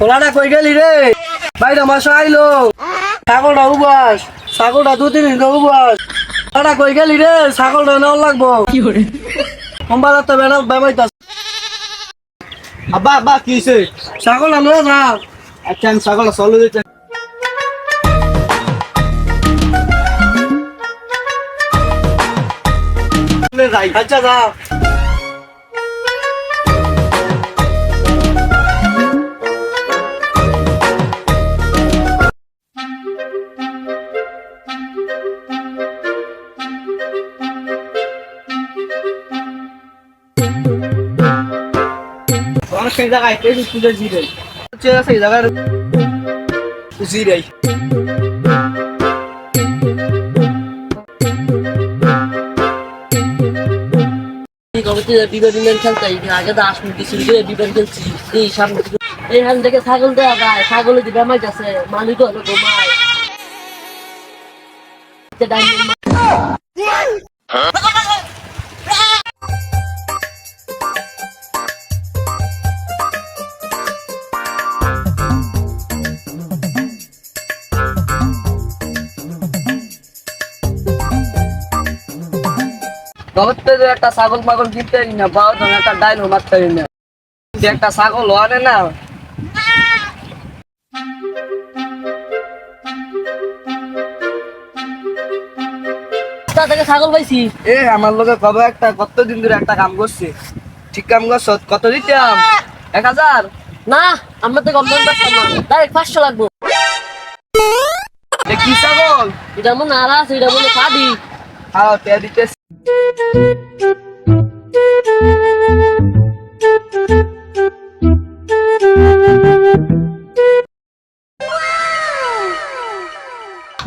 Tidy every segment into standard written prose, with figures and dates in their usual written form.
পোলাটা কই গেলি রে? বাইরে মাসে আইলো ছাগলটা উবাস, ছাগলটা 2-3 দিন উবাস। পোলাটা কই গেলি রে? ছাগলটা নেওয়া লাগবো। মোবাইল তো বেমাইতা আব্বা আব্বা কি হইছে? ছাগলটা লয়ে যা। আচ্ছা আমি ছাগল চলো দিতে যাই। আচ্ছা যা। অনেক সেই জায়গায় তুলে জিরাই সেই জায়গায় জিরাই এইখান থেকে ছাগল দেওয়া যায়, ছাগলে যে বেমাই আছে মালিক হলো ঘুমায়। একটা ছাগল পাগল কিনতে পারি না, বাবা ধর একটা ডাইল মারতে পারি না। একটা ছাগল আনে না। থেকে ছাগল পাইছি। আমার লোকে কবে একটা কতদিন ধরে একটা কাম করছে, ঠিক কাম করছ। কত দিতাম? 1000 না, আমরা তো কম দাম পাচ্ছি না, ডাইরেক্ট 500 লাগবো। কি ছাগল? এটা মনে আরা আছে, এটা মনে পাবি। হ্যাঁ তে দিতেছি।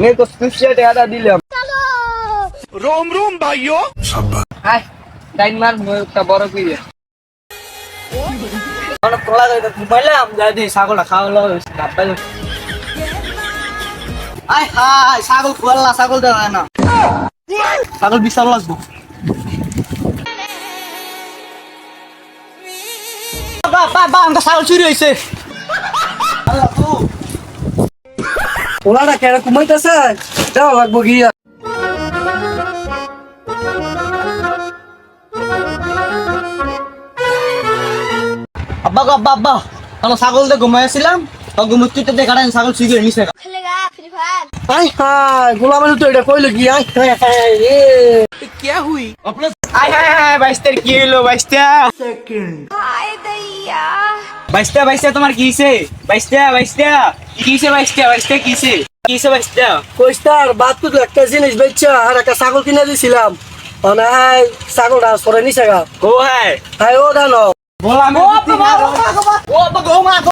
मैं को स्पेशल टाका দিলাম। रोम रोम भाइयों হাই ডাইন মার একটা বড় কইরে অনেক কলা যাইতা ঘুমাইলাম যাই দি ছাগলটা খাওয়া লাগা হইছে না পাইলো। আই হাই ছাগল খোলা, ছাগল দেওয়া না, ছাগল বিশাল লাগবো। বাবা বাবা আমার ছাগল চুরি হইছে। আল্লাহ তো ওলাটা কেন ঘুমাইতেছে? যাও লাগবো গিয়া। আব্বা গো আব্বা আব্বা আমার ছাগল দিয়ে ঘুমাইছিলাম, ঘুমুতে দেখা ছাগল চুরি করে নিছে। আই হাই গোলামের তো এটা কইলো কি? আই হাই হাই এ क्या हुई अपने आय हाय हाय বাইস্তার কি হইলো? বাইস্তা সেকেন্ড বাইস্তা বাইস্তা তোমার কি হইছে? বাইস্তা বাইস্তা কি হইছে? বাইস্তা বাইস্তা কি হইছে? কি হইছে বাইস্তা? কইস্তার বাদ তো একটা জিনিস বেচা আর একটা ছাগল কিনে দিছিলাম, মানে হাই ছাগলটা সরে নিছে গা। ও হায় হাই ও দানো বলা আমি ও বাবা ও বাবা ও বাবা